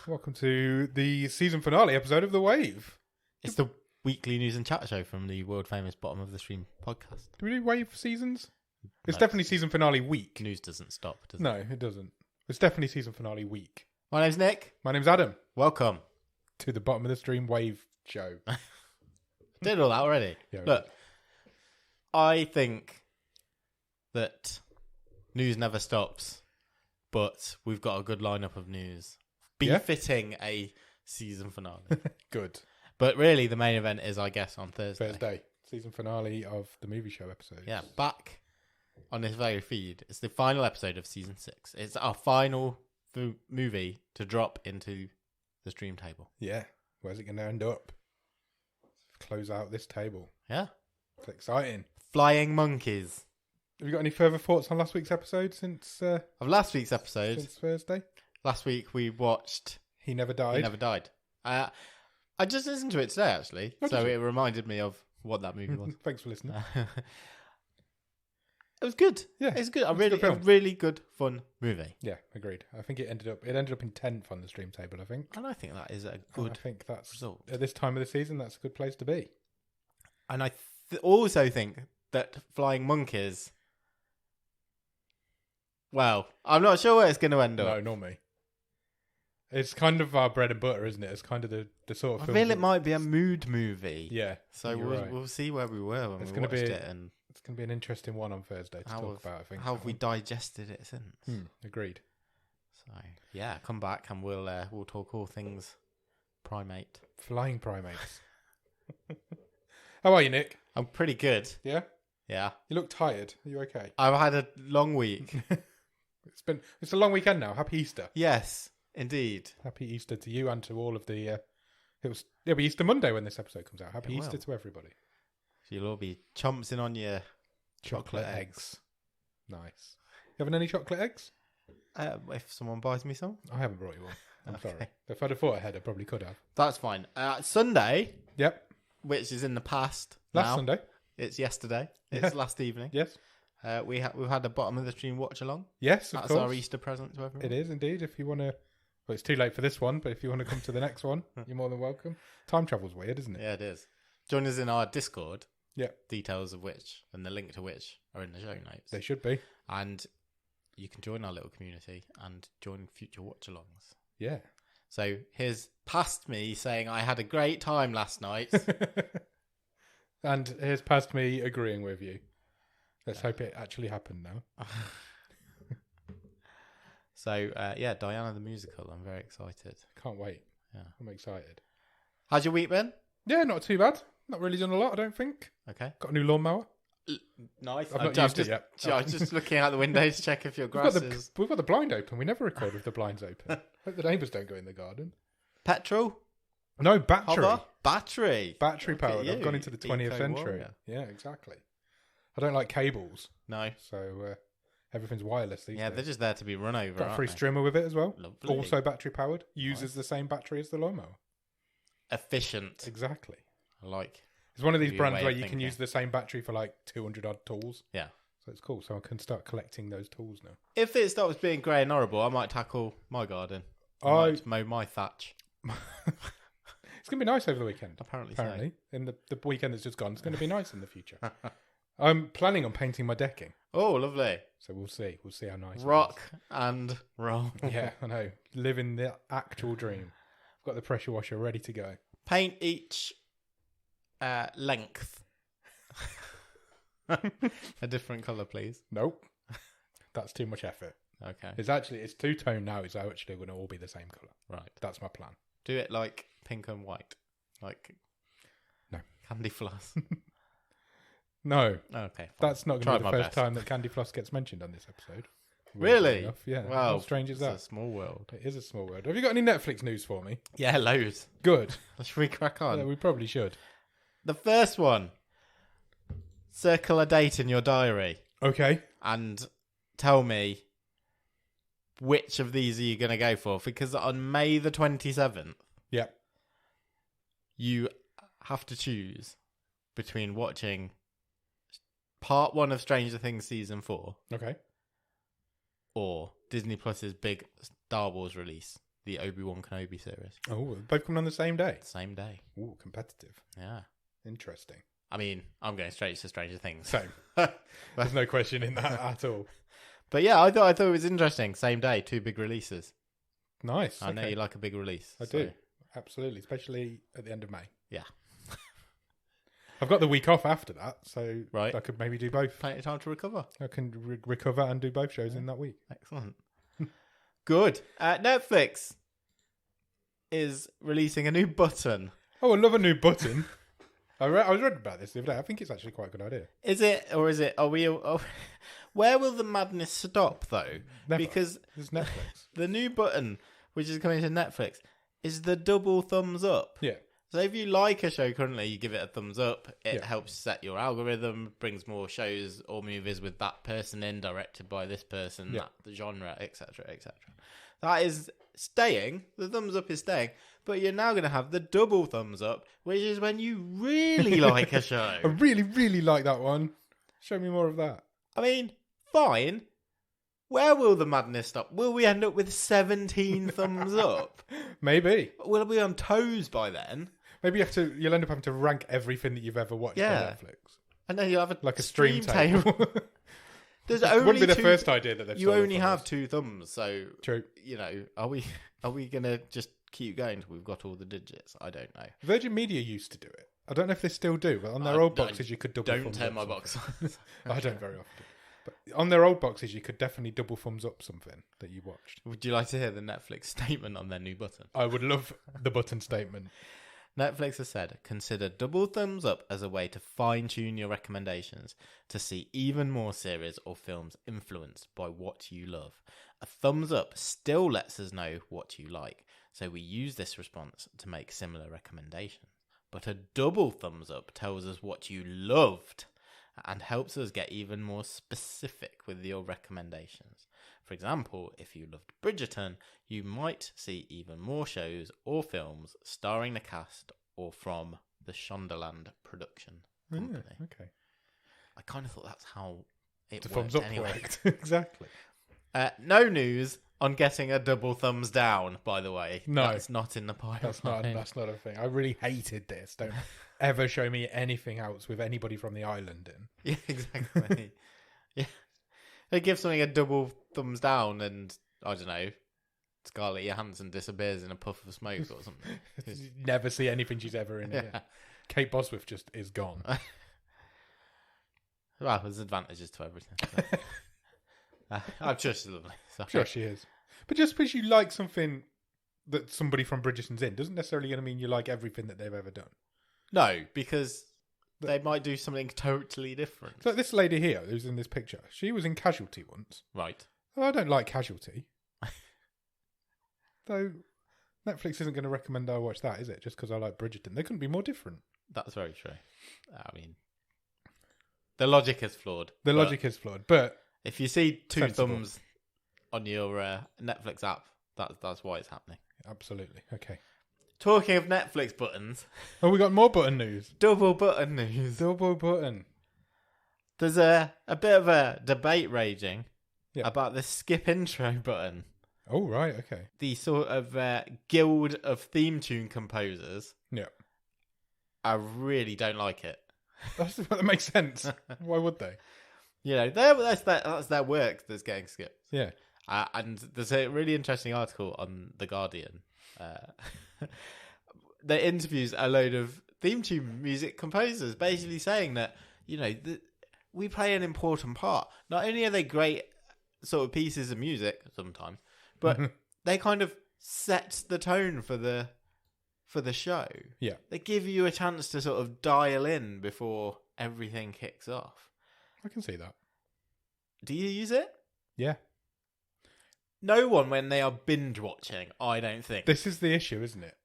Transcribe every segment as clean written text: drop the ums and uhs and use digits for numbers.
Welcome to the season finale episode of The Wave. It's the weekly news and chat show from the world famous Bottom of the Stream podcast. Do we do Wave seasons? It's No, definitely season finale week. News doesn't stop, does it? No, it doesn't. It's definitely season finale week. My name's Nick. My name's Adam. Welcome. To the Bottom of the Stream Wave show. Did all that already. Yeah, Look, I think that news never stops, but we've got a good lineup of news befitting a season finale. Good. But really, the main event is, I guess, on Thursday. Thursday. Season finale of the movie show episode. Yeah, back on this very feed. It's the final episode of season 6. It's our final movie to drop into the stream table. Yeah. Where's it going to end up? Close out this table. Yeah. It's exciting. Flying monkeys. Have you got any further thoughts on last week's episode since Of last week's episode, since Thursday? last week we watched He Never Died. He Never Died. I just listened to it today, actually. Oh, so did it reminded me of what that movie was. Thanks for listening. It was good. Yeah, It's good. a good film. A really good, fun movie. Yeah, agreed. I think it ended up in 10th on the stream table, I think. And I think that is a And good I think that's result. at this time of the season, that's a good place to be. And I also think that Flying Monkeys... Well, I'm not sure where it's going to end up. No, not me. It's kind of our bread and butter, isn't it? It's kind of the sort of I film. feel it might be a mood movie. Yeah. So you're right. we'll see where we were when It's we gonna watched be- it and It's going to be an interesting one on Thursday to talk about, I think. how have we digested it since. Agreed. So yeah, come back and we'll talk all things primate. Flying primates. How are you, Nick? I'm pretty good. Yeah? Yeah, You look tired. Are you okay? I've had a long week. It's a long weekend now. Happy Easter. Yes, indeed. Happy Easter to you and to all of the... it'll be Easter Monday when this episode comes out. Happy It Easter will. to everybody. So you'll all be chomping on your chocolate eggs. Nice. You having any chocolate eggs? If someone buys me some, I haven't brought you one. I'm Okay. sorry. If I'd have thought ahead, I probably could have. that's fine. Sunday, Yep. which is in the past. Last now. Sunday. It's yesterday. Yeah. It's last evening. Yes. We've had a Bottom of the Stream watch along. Yes, of That's course. our Easter present to everyone. It is indeed. If you want to... Well, it's too late for this one, but if you want to come to the next one, you're more than welcome. Time travel's weird, isn't it? Yeah, it is. Join us in our Discord. Yeah. Details of which and the link to which are in the show notes. They should be. And you can join our little community and join future watch-alongs. Yeah. So here's past me saying I had a great time last night. And here's past me agreeing with you. Let's hope it actually happened now. So yeah, Diana the musical. I'm very excited. Can't wait. Yeah. I'm excited. How's your week been? Yeah, not too bad. Not really done a lot, I don't think. Okay. Got a new lawn mower. Nice. I've not used it yet. I was just looking out the window to check if your grass is We've got the blind open. We never record with the blinds open. Hope the neighbours don't go in the garden. petrol. No, battery. Hover? Battery. Battery Look at powered. I've you, gone into the 20th eco century. warrior. Yeah, exactly. I don't like cables, No. so everything's wireless these Yeah, days. they're just there to be run over. Got a aren't free they? strimmer with it as well. Lovely. Also battery powered. Uses Nice. the same battery as the lawnmower. Efficient. Exactly. I like. It's one of these Your brands way where of you can thinking. use the same battery for like 200 odd tools. Yeah. So it's cool. So I can start collecting those tools now. If it stops being grey and horrible, I might tackle my garden. I I might mow my thatch. It's going to be nice over the weekend. Apparently. In the weekend that's just gone, it's going to be nice in the future. I'm planning on painting my decking. Oh, lovely. So we'll see. We'll see how nice Rock and roll. it is. Yeah, I know. Living the actual dream. I've got the pressure washer ready to go. Paint each length a different colour, please. Nope. That's too much effort. Okay. It's two-tone now. It's actually going to all be the same colour. Right. That's my plan. Do it like pink and white. Like No. Candy floss. No, Okay. Fine. that's not going to Tried be my the first best. time that Candy Floss gets mentioned on this episode. Really? Weirdly enough, yeah. Wow. How strange is It's that? a small world. It is a small world. Have you got any Netflix news for me? Yeah, loads. Good. Should we crack on? Yeah, we probably should. The first one. Circle a date in your diary Okay. and tell me which of these are you going to go for? Because on May the 27th, Yeah. you have to choose between watching part 1 of Stranger Things season 4 Okay. or Disney Plus's big Star Wars release, The the Obi-Wan Kenobi series. Oh, both coming on the same day. Same day. Ooh, competitive. Yeah. Interesting. I mean, I'm going straight to Stranger Things. Same. There's no question in that at all. But yeah, I thought it was interesting. Same day, 2 big releases. Nice. I know you like a big release. I do. Absolutely. Especially at the end of May. Yeah. I've got the week off after that, so right. I could maybe do both. Plenty of time to recover. I can recover and do both shows in that week. Excellent. Good. Netflix is releasing a new button. Oh, I love a new button. I was reading about this the other day. I think it's actually quite a good idea. Is it, or is it? Are we? Where will the madness stop, though? Never. Because It's Netflix. the new button, which is coming to Netflix, is the double thumbs up. Yeah. So if you like a show currently, you give it a thumbs up. It Yeah. helps set your algorithm, brings more shows or movies with that person in, directed by this person, Yeah. that the genre, etc., etc. That is staying. The thumbs up is staying. But you're now going to have the double thumbs up, which is when you really like a show. I really, really like that one. Show me more of that. I mean, fine. Where will the madness stop? Will we end up with 17 thumbs up? Maybe. Will we be on toes by then? Maybe you'll end up having to rank everything that you've ever watched on Netflix. And then you'll have Like a stream table. There's That only wouldn't be the two- first idea that they've You stolen only from have us. 2 thumbs, so True. you know, are we gonna just keep going till we've got all the digits? I don't know. Virgin Media used to do it. I don't know if they still do, but on their old boxes you could double Don't thumbs turn up my something. box on. I don't very often. But on their old boxes you could definitely double thumbs up something that you watched. Would you like to hear the Netflix statement on their new button? I would love the button statement. Netflix has said, consider double thumbs up as a way to fine-tune your recommendations to see even more series or films influenced by what you love. A thumbs up still lets us know what you like, so we use this response to make similar recommendations. But a double thumbs up tells us what you loved and helps us get even more specific with your recommendations. For example, if you loved Bridgerton, you might see even more shows or films starring the cast or from the Shondaland production company. Yeah, okay. I kind of thought that's how it The worked thumbs up anyway. worked. Exactly. No news on getting a double thumbs down, by the way. No. That's not in the pipeline. That's not a thing. I really hated this. Don't ever show me anything else with anybody from the island in. Yeah, exactly. Yeah. They give something a double thumbs down and, I don't know, Scarlett Johansson disappears in a puff of smoke or something. You never see anything she's ever in. Yeah. Kate Bosworth just is gone. Well, there's advantages to everything. I'm just lovely. Sorry. Sure, she is. But just because you like something that somebody from Bridgerton's in doesn't necessarily going to mean you like everything that they've ever done. No, because they might do something totally different. So this lady here who's in this picture, she was in Casualty once. Right. Oh, I don't like Casualty. So Netflix isn't going to recommend I watch that, is it? Just because I like Bridgerton. They couldn't be more different. That's very true. I mean, the logic is flawed. The logic is flawed, but if you see 2 sensible. thumbs on your Netflix app, that's why it's happening. Absolutely. Okay. Talking of Netflix buttons, Oh, we got more button news. double button news. Double button. There's a bit of a debate raging Yeah. about the skip intro button. Oh, right. Okay. The sort of guild of theme tune composers. Yeah. I really don't like it. That makes sense. Why would they? You know, that's their work that's getting skipped. Yeah. And there's a really interesting article on The Guardian that interviews a load of theme tune music composers, basically saying that, you know, we play an important part. Not only are they great sort of pieces of music sometimes, but they kind of set the tone for the show. Yeah. They give you a chance to sort of dial in before everything kicks off. I can see that. Do you use it? Yeah. No one when they are binge watching, I don't think. This is the issue, isn't it?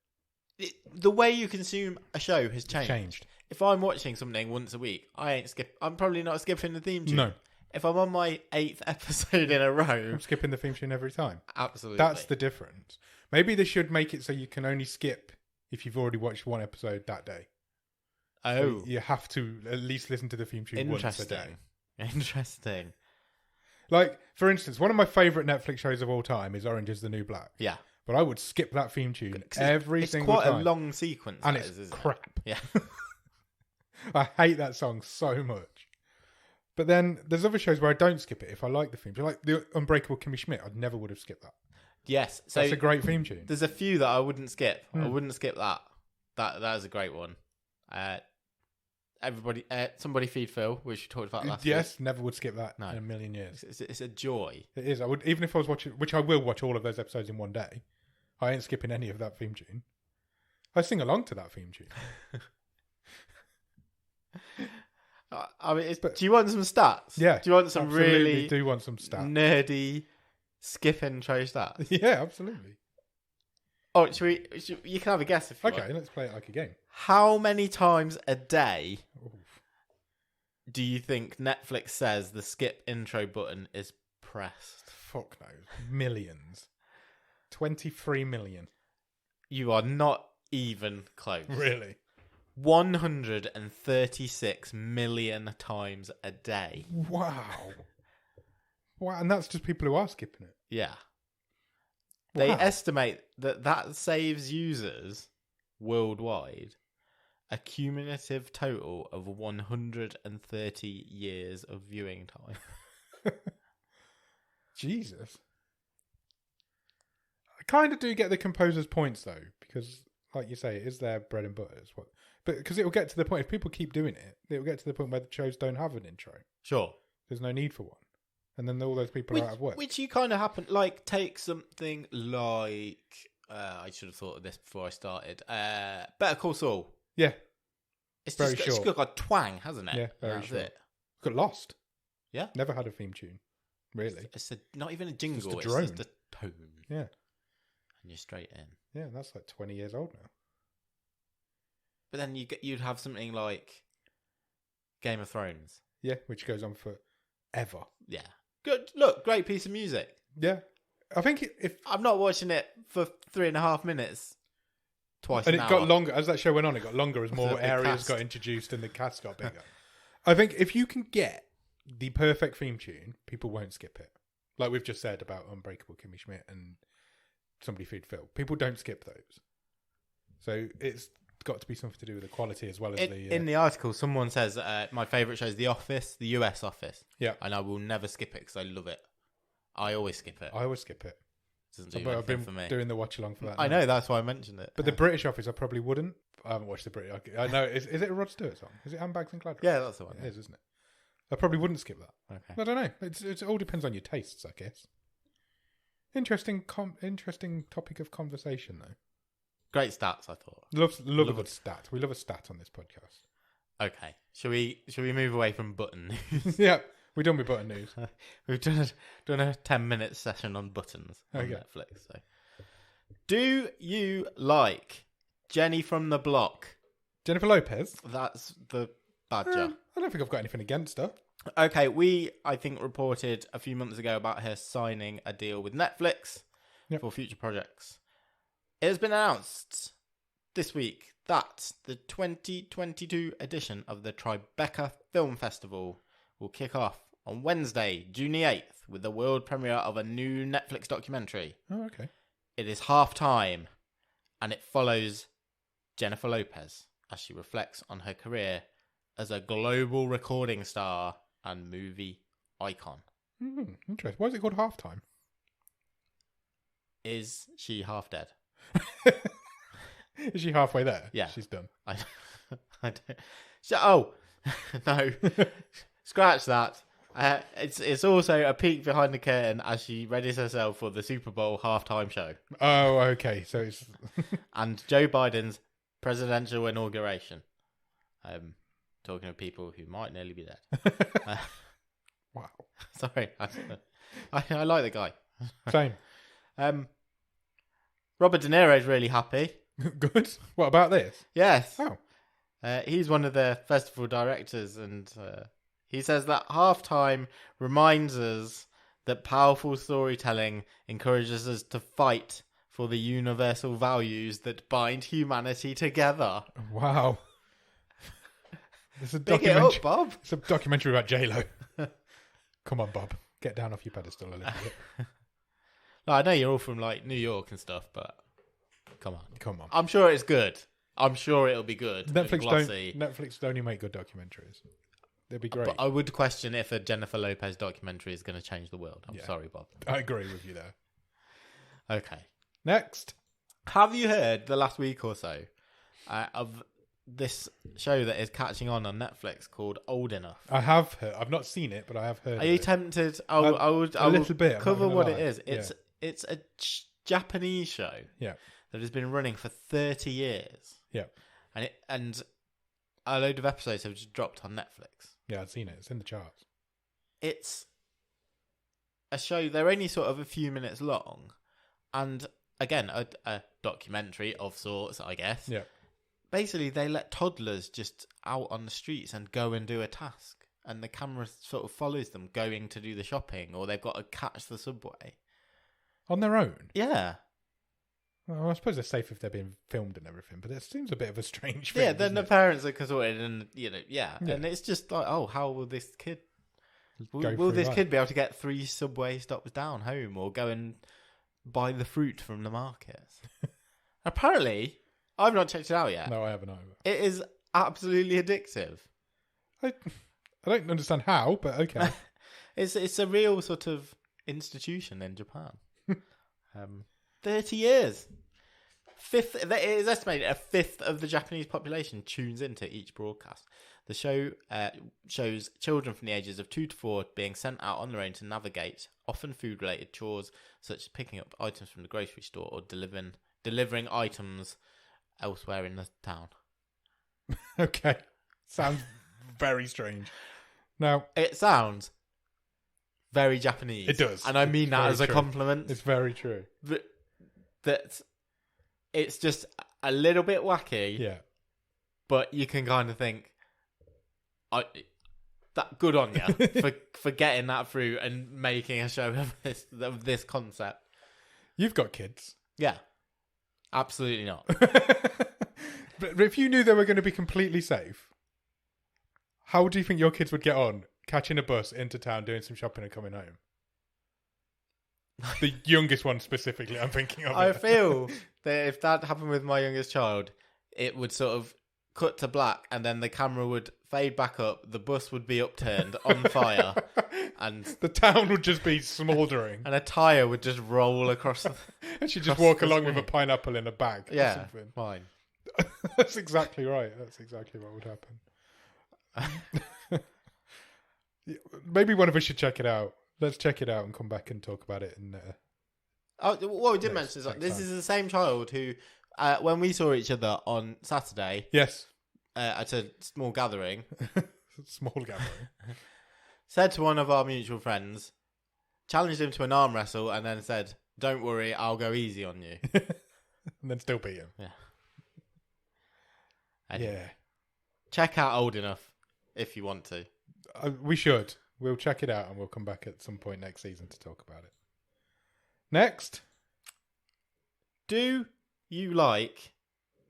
The way you consume a show has changed. Changed. If I'm watching something once a week, I'm probably not skipping the theme tune. No. If I'm on my 8th episode in a row, I'm skipping the theme tune every time. absolutely. That's the difference. Maybe they should make it so you can only skip if you've already watched one episode that day. Oh, So you have to at least listen to the theme tune once a day. Interesting. Like, for instance, one of my favourite Netflix shows of all time is Orange is the New Black. Yeah. but I would skip that theme tune every it's single time. It's quite a long sequence. And it's it's crap. Yeah. I hate that song so much. But then there's other shows where I don't skip it if I like the theme tune. Like the Unbreakable Kimmy Schmidt, I never would have skipped that. Yes. So that's a great theme tune. There's a few that I wouldn't skip. I wouldn't skip that. That is a great one. Somebody Feed Phil, which we talked about last week. Yes, never would skip that in a million years. It's a joy. It is. I would, even if I was watching, which I will watch all of those episodes in one day. I ain't skipping any of that theme tune. I sing along to that theme tune. I mean, do you want some stats? Yeah. Do you want some really do want some stats? Nerdy skip intro stats? Yeah, absolutely. Oh, you can have a guess if you want. Okay, let's play it like a game. How many times a day do you think Netflix says the skip intro button is pressed? Fuck knows. Millions. 23 million. You are not even close. Really? 136 million times a day. Wow. Wow, and that's just people who are skipping it. Yeah. Wow. They estimate that saves users worldwide a cumulative total of 130 years of viewing time. Jesus. I kind of do get the composer's points though, because like you say, it is their bread and butter. But because it will get to the point, if people keep doing it, it will get to the point where the shows don't have an intro. Sure. There's no need for one. And then all those people are out of work. Which you kind of happen, like, take something like, I should have thought of this before I started, Better Call Saul. Yeah. It's very just short. It's got a twang, hasn't it? Yeah, very That's short. it. Got Lost. Yeah. Never had a theme tune. Really. It's not even a jingle. Just a drone. It's just a tone. Yeah. And you're straight in. Yeah, that's like 20 years old now. But then you'd have something like Game of Thrones. Yeah, which goes on forever. Yeah. Good. Look, great piece of music. Yeah. I think if... I'm not watching it for 3.5 minutes twice And an it hour. got longer. As that show went on, it got longer as more areas got introduced and the cast got bigger. I think if you can get the perfect theme tune, people won't skip it. Like we've just said about Unbreakable Kimmy Schmidt and Somebody Feed Phil. People don't skip those. So it's got to be something to do with the quality as well as the... In the article, someone says, my favourite show is The Office, the US Office. Yeah. And I will never skip it because I love it. I always skip it. I always skip it. Doesn't do I've anything been for me. doing the watch along for that. I know, that's why I mentioned it. But the British Office, I probably wouldn't. I haven't watched the British. I know. Is it a Rod Stewart song? Is it Handbags and Glad? Yeah, that's the one. It is, isn't it? I probably wouldn't skip that. Okay. I don't know. It all depends on your tastes, I guess. Interesting topic of conversation, though. Great stats, I thought. Love a good stat. We love a stat on this podcast. Okay. Shall we move away from button news? Yeah, we're done with button news. We've done a 10-minute session on buttons on Okay. Netflix. So, do you like Jenny from the Block? Jennifer Lopez. That's the badger. I don't think I've got anything against her. Okay, I think reported a few months ago about her signing a deal with Netflix for future projects. It has been announced this week that the 2022 edition of the Tribeca Film Festival will kick off on Wednesday, June the 8th, with the world premiere of a new Netflix documentary. Oh, okay. It is half-time, and it follows Jennifer Lopez as she reflects on her career as a global recording star and movie icon. Interesting. Why is it called Halftime? Is she half dead? Is she halfway there? Yeah. She's done. I don't. Oh, no. Scratch that. It's also a peek behind the curtain as she readies herself for the Super Bowl halftime show. Oh, okay. So it's... And Joe Biden's presidential inauguration. Talking of people who might nearly be dead. Wow. Sorry. I like the guy. Same. Robert De Niro is really happy. Good. What about this? Yes. Oh. He's one of the festival directors, and he says that halftime reminds us that powerful storytelling encourages us to fight for the universal values that bind humanity together. Wow. It's a Pick it up, Bob. It's a documentary about J-Lo. Come on, Bob. Get down off your pedestal a little bit. I know you're all from like New York and stuff, but come on. on. I'm sure it's good. I'm sure it'll be good. Netflix only make good documentaries. They'd be great. But I would question if a Jennifer Lopez documentary is going to change the world. I'm sorry, Bob. I agree with you there. Okay. Next. Have you heard the last week or so of this show that is catching on Netflix called Old Enough? I have heard. I've not seen it, but I have heard. Are you tempted? I will cover what it is. It's a Japanese show. Yeah. That has been running for 30 years. Yeah. And a load of episodes have just dropped on Netflix. Yeah, I've seen it. It's in the charts. It's a show. They're only sort of a few minutes long, and again, a documentary of sorts, I guess. Yeah. Basically, they let toddlers just out on the streets and go and do a task, and the camera sort of follows them going to do the shopping, or they've got to catch the subway on their own. Yeah. Well, I suppose they're safe if they're being filmed and everything, but it seems a bit of a strange thing. Yeah, then the parents are consorted, and and it's just like, oh, how will this kid? Will this kid be able to get 3 subway stops down home, or go and buy the fruit from the markets? Apparently, I've not checked it out yet. No, I haven't either. It is absolutely addictive. I don't understand how, but okay. It's a real sort of institution in Japan. 30 years. It is estimated a fifth of the Japanese population tunes into each broadcast. The show shows children from the ages of 2 to 4 being sent out on their own to navigate often food-related chores, such as picking up items from the grocery store or delivering items elsewhere in the town. Okay. Sounds very strange. Now, it sounds very Japanese. It does. And I mean that as a compliment. It's very true. That it's just a little bit wacky. Yeah. But you can kind of think, that good on you for getting that through and making a show of this concept. You've got kids. Yeah. Absolutely not. But if you knew they were going to be completely safe, how do you think your kids would get on catching a bus into town, doing some shopping and coming home? The youngest one specifically, I'm thinking of. I feel that if that happened with my youngest child, it would sort of cut to black, and then the camera would fade back up, the bus would be upturned on fire, and the town would just be smouldering, and a tyre would just roll across and she'd just walk along with a pineapple in a bag. Yeah, or something. Fine. That's exactly right. That's exactly what would happen. Maybe one of us should check it out. Let's check it out and come back and talk about it. What we did mention is this is the same child who, when we saw each other on Saturday, yes, at a small gathering, said to one of our mutual friends, challenged him to an arm wrestle, and then said, "Don't worry, I'll go easy on you," and then still beat him. Yeah. Anyway, yeah. Check out Old Enough if you want to. We should. We'll check it out and we'll come back at some point next season to talk about it. Next. Do you like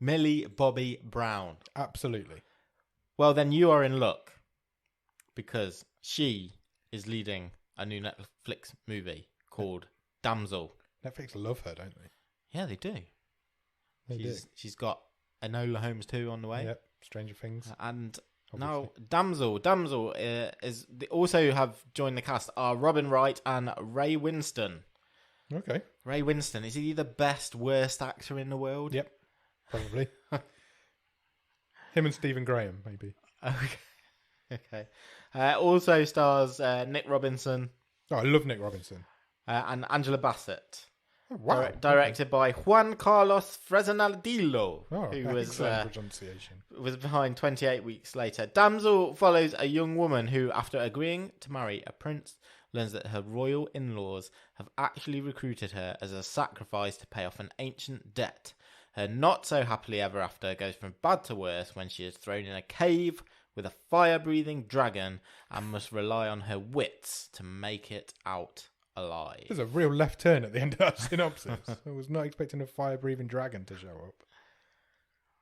Millie Bobby Brown? Absolutely. Well, then you are in luck, because she is leading a new Netflix movie called Damsel. Netflix love her, don't they? Yeah, they do. She's got Enola Holmes 2 on the way. Yep, Stranger Things. And now Damsel is also have joined the cast are Robin Wright and Ray Winston. Okay. Ray Winston, is he the best, worst actor in the world? Yep, probably. Him and Stephen Graham, maybe. Okay. Also stars Nick Robinson. Oh, I love Nick Robinson. And Angela Bassett. Oh, wow. Directed by Juan Carlos Fresnadillo, who was behind 28 Weeks Later. Damsel follows a young woman who, after agreeing to marry a prince, learns that her royal in-laws have actually recruited her as a sacrifice to pay off an ancient debt. Her not-so-happily ever after goes from bad to worse when she is thrown in a cave with a fire-breathing dragon and must rely on her wits to make it out alive. There's a real left turn at the end of that synopsis. I was not expecting a fire-breathing dragon to show up.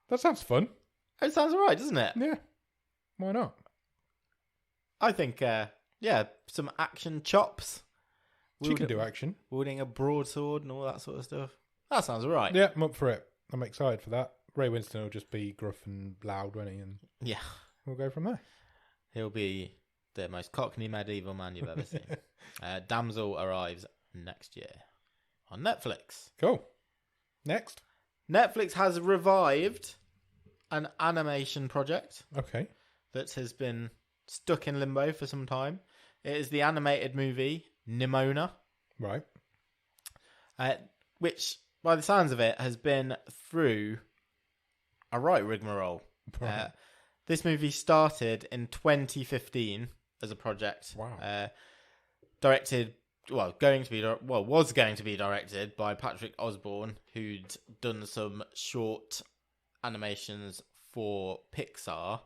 That sounds fun. It sounds alright, doesn't it? Yeah. Why not? I think, some action chops. She can do action. Wielding a broadsword and all that sort of stuff. That sounds alright. Yeah, I'm up for it. I'm excited for that. Ray Winston will just be gruff and loud, won't he? And yeah, we'll go from there. He'll be the most cockney medieval man you've ever seen. Damsel arrives next year on Netflix. Cool. Next. Netflix has revived an animation project. Okay. That has been stuck in limbo for some time. It is the animated movie Nimona. Right. Which, by the sounds of it, has been through a right rigmarole. Right. This movie started in 2015 as a project. Wow. Was going to be directed by Patrick Osborne, who'd done some short animations for Pixar.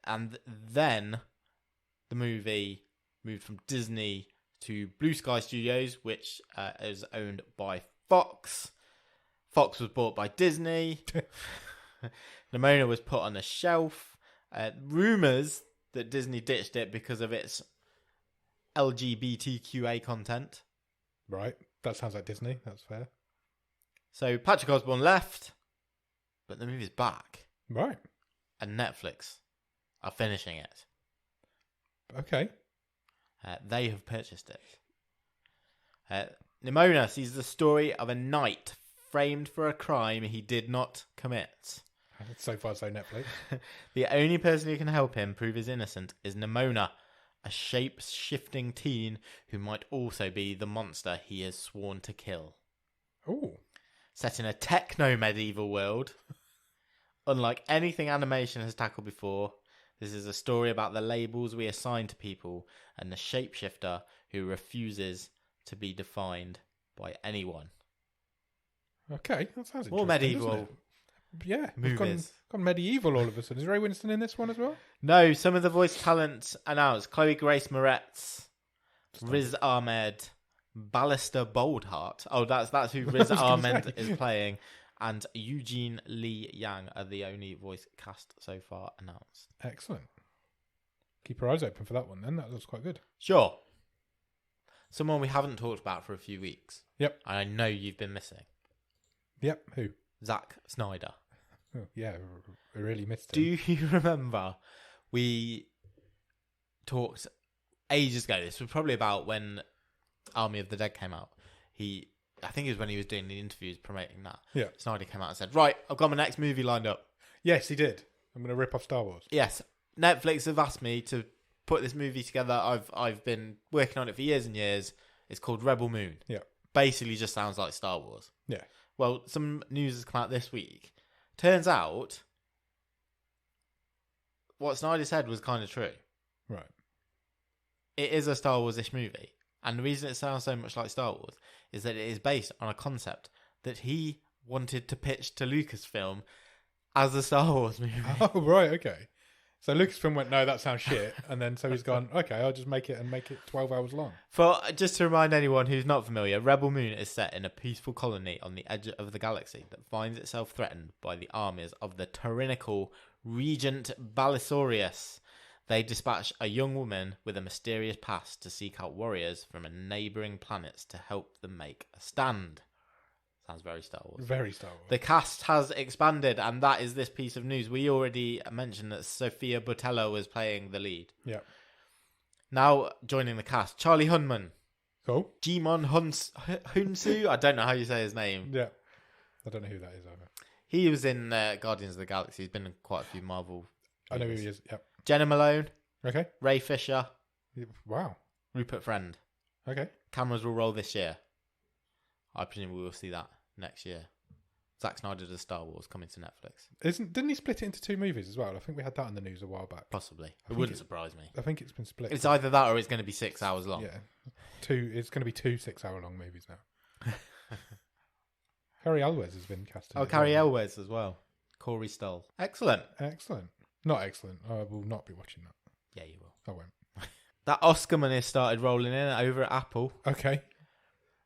And then the movie moved from Disney to Blue Sky Studios, which is owned by Fox. Fox was bought by Disney. Nimona was put on a shelf. Rumours that Disney ditched it because of its LGBTQA content. Right. That sounds like Disney. That's fair. So Patrick Osborne left, but the movie's back. Right. And Netflix are finishing it. Okay. They have purchased it. Nimona sees the story of a knight framed for a crime he did not commit. So far, so Netflix. The only person who can help him prove his innocent is Nimona, a shape-shifting teen who might also be the monster he has sworn to kill. Ooh. Set in a techno-medieval world, unlike anything animation has tackled before, this is a story about the labels we assign to people and the shapeshifter who refuses to be defined by anyone. Okay, that sounds more medieval. Yeah, movies. We've gone medieval all of a sudden. Is Ray Winston in this one as well? No, some of the voice talent announced: Chloe Grace Moretz, Riz Ahmed, Ballister Boldheart. Oh, that's who Riz Ahmed is playing. And Eugene Lee Yang are the only voice cast so far announced. Excellent. Keep your eyes open for that one then. That looks quite good. Sure. Someone we haven't talked about for a few weeks. Yep. And I know you've been missing. Yep. Who? Zack Snyder. Oh, yeah, I really missed him. Do you remember we talked ages ago? This was probably about when Army of the Dead came out. I think it was when he was doing the interviews promoting that. Yeah. Snyder came out and said, right, I've got my next movie lined up. Yes, he did. I'm going to rip off Star Wars. Yes. Netflix have asked me to put this movie together. I've been working on it for years and years. It's called Rebel Moon. Yeah. Basically just sounds like Star Wars. Yeah. Well, some news has come out this week. Turns out, what Snyder said was kind of true. Right. It is a Star Wars-ish movie. And the reason it sounds so much like Star Wars is that it is based on a concept that he wanted to pitch to Lucasfilm as a Star Wars movie. Oh, right, okay. So Lucasfilm went, no, that sounds shit. And then so he's gone, okay, I'll just make it 12 hours long. Just to remind anyone who's not familiar, Rebel Moon is set in a peaceful colony on the edge of the galaxy that finds itself threatened by the armies of the tyrannical Regent Balisorius. They dispatch a young woman with a mysterious past to seek out warriors from neighbouring planets to help them make a stand. Sounds very Star Wars. Very Star Wars. The cast has expanded, and that is this piece of news. We already mentioned that Sophia Boutella was playing the lead. Yeah. Now joining the cast, Charlie Hunnam. Cool. Jimon Hunsu. I don't know how you say his name. Yeah. I don't know who that is either. He was in Guardians of the Galaxy. He's been in quite a few Marvel movies. I know who he is. Yep. Jenna Malone. Okay. Ray Fisher. Wow. Rupert Friend. Okay. Cameras will roll this year. I presume we will see that next year. Zack Snyder does Star Wars coming to Netflix. Didn't he split it into 2 movies as well? I think we had that in the news a while back. Possibly. It wouldn't surprise me. I think it's been split. It's either that or it's going to be 6 hours long. Yeah. It's going to be 2 6-hour-long movies now. Harry Elwes has been cast. Carrie Elwes as well. Corey Stoll. Excellent. Excellent. Not excellent. I will not be watching that. Yeah, you will. I won't. That Oscar money started rolling in over at Apple. Okay.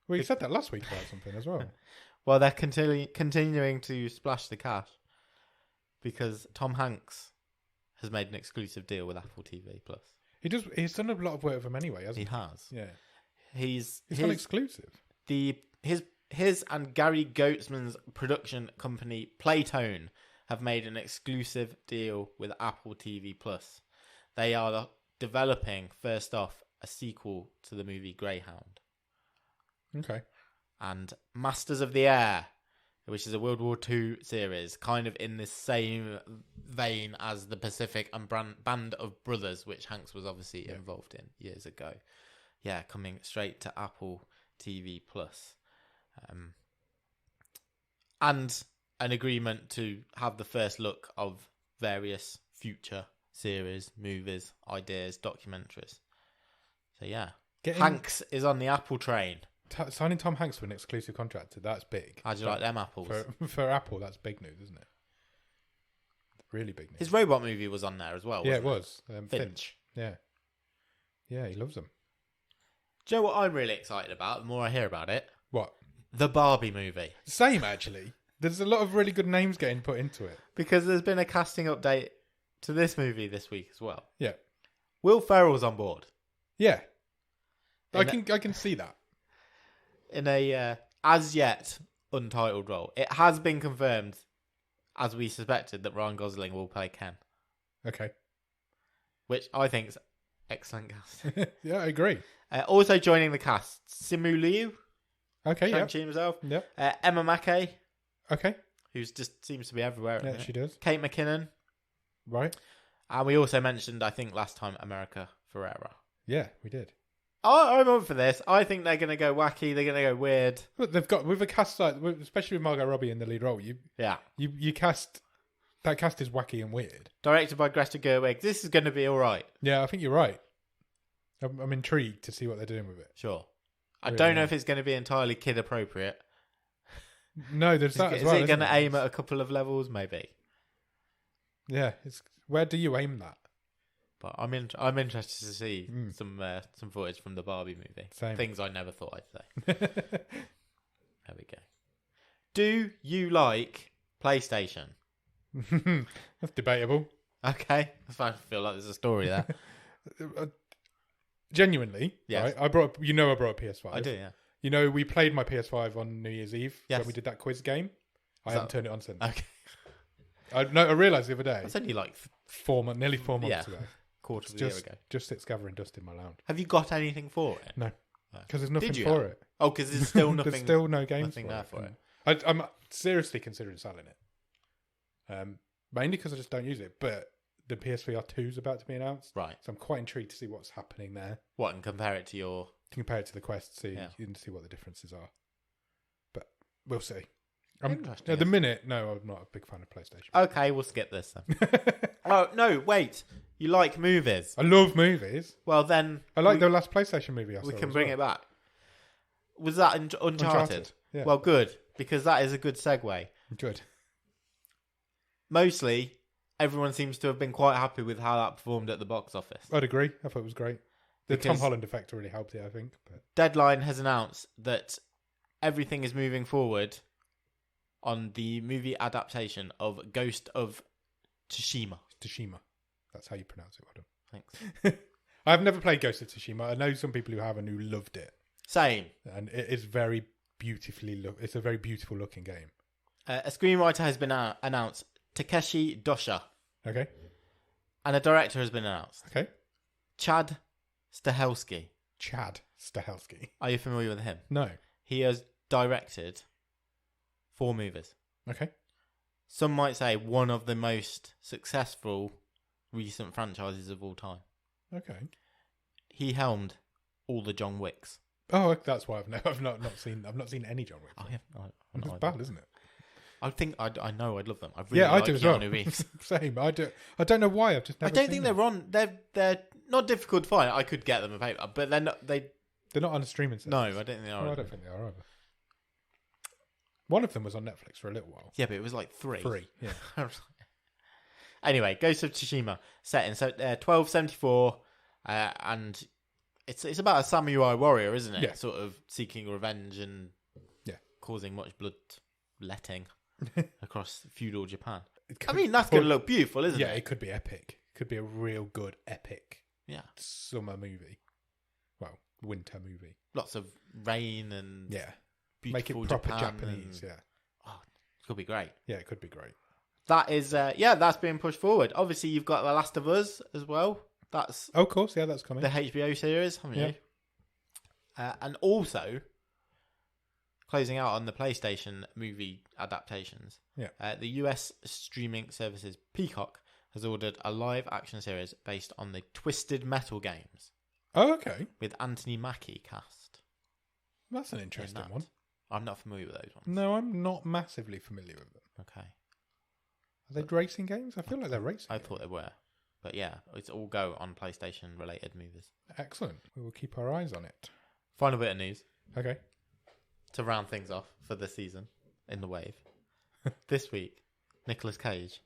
Well, you said that last week about something as well. Well, they're continuing to splash the cash because Tom Hanks has made an exclusive deal with Apple TV Plus. He's done a lot of work with them anyway, hasn't he? He has. Yeah. It's not exclusive. His and Gary Goetzman's production company Playtone have made an exclusive deal with Apple TV Plus. They are developing, first off, a sequel to the movie Greyhound. Okay. And Masters of the Air, which is a World War II series, kind of in the same vein as the Pacific and Band of Brothers, which Hanks was obviously involved in years ago. Yeah, coming straight to Apple TV Plus. And an agreement to have the first look of various future series, movies, ideas, documentaries. So yeah, Hanks is on the Apple train. Signing Tom Hanks for an exclusive contract, that's big. How do you like them apples? For Apple, that's big news, isn't it? Really big news. His robot movie was on there as well, wasn't it? Was. Finch. Yeah. Yeah, he loves them. Do you know what I'm really excited about? The more I hear about it. What? The Barbie movie. Same, actually. There's a lot of really good names getting put into it. Because there's been a casting update to this movie this week as well. Yeah. Will Ferrell's on board. Yeah. I can see that. In a as yet untitled role. It has been confirmed, as we suspected, that Ryan Gosling will play Ken. Okay. Which I think is excellent cast. Yeah, I agree. Also joining the cast, Simu Liu. Okay, yeah. Shang-Chi himself. Yeah. Emma Mackey. Okay. Who just seems to be everywhere. Yeah, she does. Kate McKinnon. Right. And we also mentioned, I think, last time, America Ferrera. Yeah, we did. I'm up for this. I think they're going to go wacky. They're going to go weird. But they've got, with a cast like, especially with Margot Robbie in the lead role, you cast, that cast is wacky and weird. Directed by Greta Gerwig. This is going to be all right. Yeah, I think you're right. I'm intrigued to see what they're doing with it. Sure. I don't know if it's going to be entirely kid appropriate. No, there's that as well. Is it going to aim at a couple of levels? Maybe. Yeah, where do you aim that? But I'm interested to see some footage from the Barbie movie. Same. Things I never thought I'd say. There we go. Do you like PlayStation? That's debatable. Okay, I feel like there's a story there. Genuinely, yes. Right? I brought a PS5. I do, yeah. You know, we played my PS5 on New Year's Eve when we did that quiz game. I haven't turned it on since. Okay. I realised the other day. That's only like nearly 4 months ago. Quarter of a year ago. Just sits gathering dust in my lounge. Have you got anything for it? No. Because there's nothing for it. Oh, because there's still nothing. There's still no games for it. I'm seriously considering selling it. Mainly because I just don't use it. But the PSVR 2 is about to be announced. Right. So I'm quite intrigued to see what's happening there. What, and compare it to your... Compare it to the Quest, see what the differences are. But we'll see. Interesting. At the minute, no, I'm not a big fan of PlayStation. Okay, we'll skip this then. Oh, no, wait. You like movies? I love movies. Well, then... I like the last PlayStation movie I saw. We can bring it back. Was that Uncharted? Yeah. Well, good, because that is a good segue. Good. Mostly, everyone seems to have been quite happy with how that performed at the box office. I'd agree. I thought it was great. The Tom Holland effect really helped it, I think. But... Deadline has announced that everything is moving forward on the movie adaptation of Ghost of Tsushima. Tsushima. That's how you pronounce it. Well done. Thanks. I've never played Ghost of Tsushima. I know some people who have and who loved it. Same. And it is very beautifully it's a very beautiful looking game. A screenwriter has been announced, Takeshi Dosha. Okay. And a director has been announced. Okay. Chad Stahelski. Chad Stahelski. Are you familiar with him? No. He has directed 4 movies. Okay. Some might say one of the most successful recent franchises of all time. Okay. He helmed all the John Wicks. Oh, that's why I've not seen any John Wick. Oh, yeah. It's bad, isn't it? I think I know I'd love them. I really I do as well. Reeves. Same. I do. I don't know why. I've just never. I don't think they're on. They're not difficult to find. I could get them a paper, but they're not. They're not on a streaming service. No, I don't think they are. I don't think they are either. One of them was on Netflix for a little while. Yeah, but it was like 3. 3. Yeah. Anyway, Ghost of Tsushima set in 1274, and it's about a samurai warrior, isn't it? Yeah. Sort of seeking revenge and causing much bloodletting across feudal Japan. I mean, that's going to look beautiful, isn't it? Yeah, it could be epic. Could be a real good epic summer movie. Well, winter movie. Lots of rain and Yeah. Make beautiful it proper Japan Japanese, and- yeah. Oh, it could be great. Yeah, it could be great. That is, that's being pushed forward. Obviously, you've got The Last of Us as well. That's Oh, of course, yeah, that's coming. the HBO series, haven't you? And also, closing out on the PlayStation movie adaptations, the US streaming services Peacock has ordered a live-action series based on the Twisted Metal games. Oh, okay. With Anthony Mackie cast. That's an interesting one. I'm not familiar with those ones. No, I'm not massively familiar with them. Okay. Are they racing games? I feel like they're racing I games. thought they were. But yeah, it's all go on PlayStation-related movies. Excellent. We will keep our eyes on it. Final bit of news. Okay. To round things off for the season in the wave. This week, Nicolas Cage.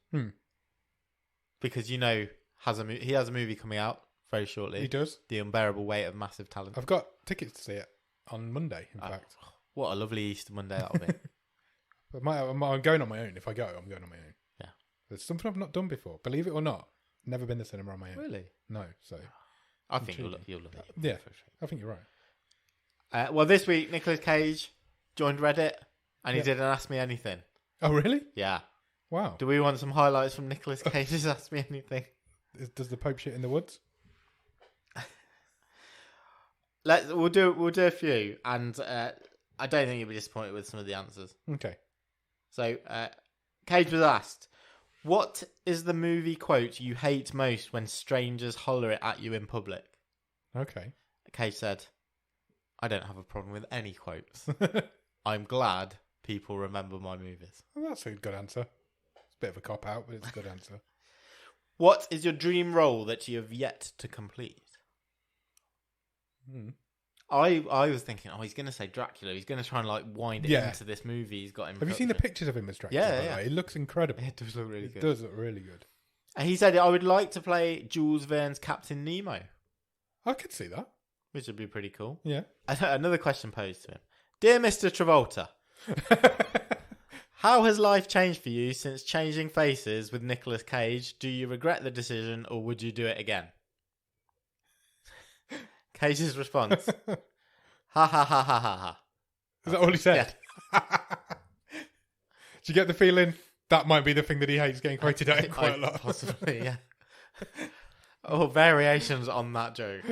Because he has a movie coming out very shortly. He does. The Unbearable Weight of Massive Talent. I've got tickets to see it on Monday, in fact. What a lovely Easter Monday that'll be. But I'm going on my own. If I go, I'm going on my own. Yeah. It's something I've not done before. Believe it or not. Never been to cinema on my own. Really? No. So I think you'll love it. yeah, I think you're right. Well, this week, Nicolas Cage joined Reddit and he didn't ask me anything. Oh, really? Yeah. Wow. Do we want some highlights from Nicolas Cage's Ask Me Anything? Does the Pope shit in the woods? We'll do a few, and I don't think you'll be disappointed with some of the answers. Okay. So, Cage was asked, "What is the movie quote you hate most when strangers holler it at you in public?" Okay. Cage said, "I don't have a problem with any quotes. I'm glad people remember my movies." Well, that's a good answer. It's a bit of a cop out, but it's a good answer. What is your dream role that you have yet to complete? I was thinking, he's going to say Dracula. He's going to try and wind it into this movie he's got in. Have you seen the pictures of him as Dracula? Yeah. It looks incredible. It does look really good. It does look really good. He said, "I would like to play Jules Verne's Captain Nemo." I could see that. Which would be pretty cool. Yeah. Another question posed to him. "Dear Mr. Travolta, how has life changed for you since changing faces with Nicolas Cage? Do you regret the decision or would you do it again?" Cage's response, "Ha ha ha ha ha ha." Is that all he said? Yeah. Do you get the feeling that might be the thing that he hates getting quoted at him quite a lot? Possibly, yeah. Variations on that joke,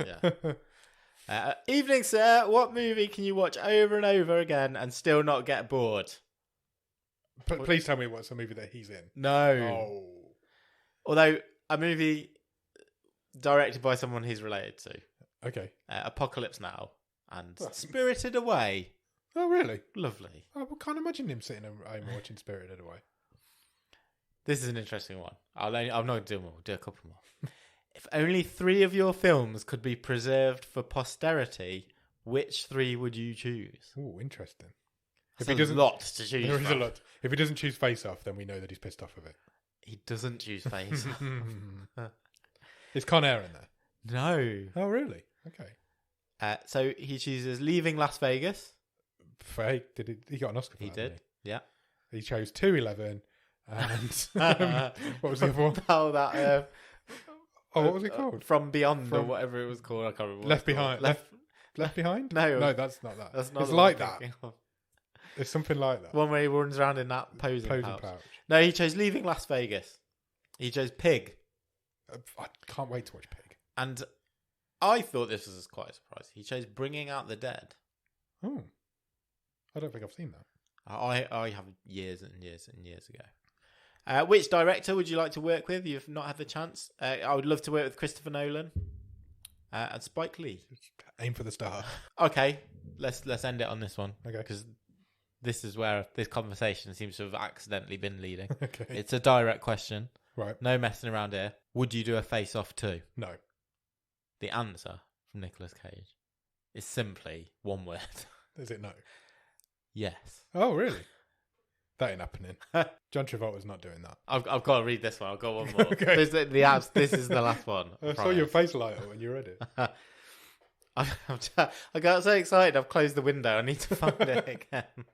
yeah. "Evening, sir. What movie can you watch over and over again and still not get bored?" Please tell me what's a movie that he's in. No. Oh. Although, a movie directed by someone he's related to. Okay. Apocalypse Now and Spirited Away. Oh, really? Lovely. I can't imagine him sitting at home watching Spirited Away. This is an interesting one. I'm not going to do more. I'll do a couple more. "If only 3 of your films could be preserved for posterity, which 3 would you choose?" Oh, interesting. There's a lot to choose There is from. a lot. If he doesn't choose Face Off, then we know that he's pissed off of it. He doesn't choose Face. Is Con Air in there? No. Oh, really? Okay. So he chooses Leaving Las Vegas. He got an Oscar for He that, did. didn't Yeah. he chose 211 and what was the other one? Oh, that. What was it called? From Beyond or whatever it was called. I can't remember. Left Behind. Left Behind? No, that's not that. That's not. It's like that. It's something like that. One where he runs around in that posing pouch. pouch. No, he chose Leaving Las Vegas. He chose Pig. I can't wait to watch Pig. And I thought this was quite a surprise. He chose Bringing Out the Dead. Oh, I don't think I've seen that. I have years and years and years ago. Which director would you like to work with? You've not had the chance. I would love to work with Christopher Nolan and Spike Lee. Aim for the star. Okay, let's end it on this one. Okay, because this is where this conversation seems to have accidentally been leading. Okay, it's a direct question. Right. No messing around here. Would you do a Face Off 2? No. The answer from Nicolas Cage is simply one word. Is it no? Yes. Oh, really? That ain't happening. John Travolta's not doing that. I've got to read this one. I've got one more. Okay. This is the last one. I saw your face light up when you read it. I got so excited. I've closed the window. I need to find it again.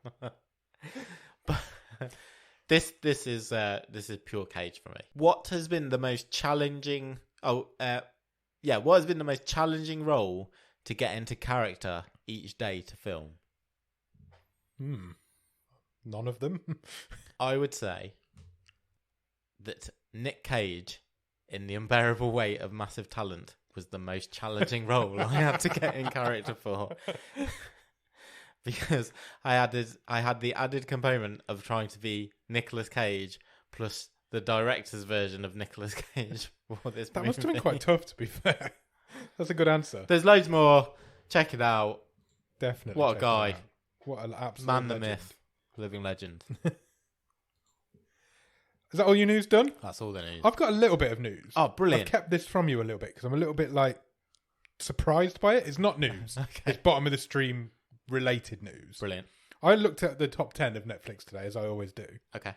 But this is pure Cage for me. What has been the most challenging? What has been the most challenging role to get into character each day to film? None of them. I would say that Nick Cage in The Unbearable Weight of Massive Talent was the most challenging role I had to get in character for. Because I had the added component of trying to be Nicolas Cage plus the director's version of Nicolas Cage for this movie. Must have been quite tough, to be fair. That's a good answer. There's loads more. Check it out. Definitely. What a guy. What an absolute Man the legend. myth. Living legend. Is that all your news done? That's all the news. I've got a little bit of news. Oh, brilliant. I've kept this from you a little bit because I'm a little bit surprised by it. It's not news. Okay. It's bottom of the stream related news. Brilliant. I looked at the top 10 of Netflix today, as I always do. Okay.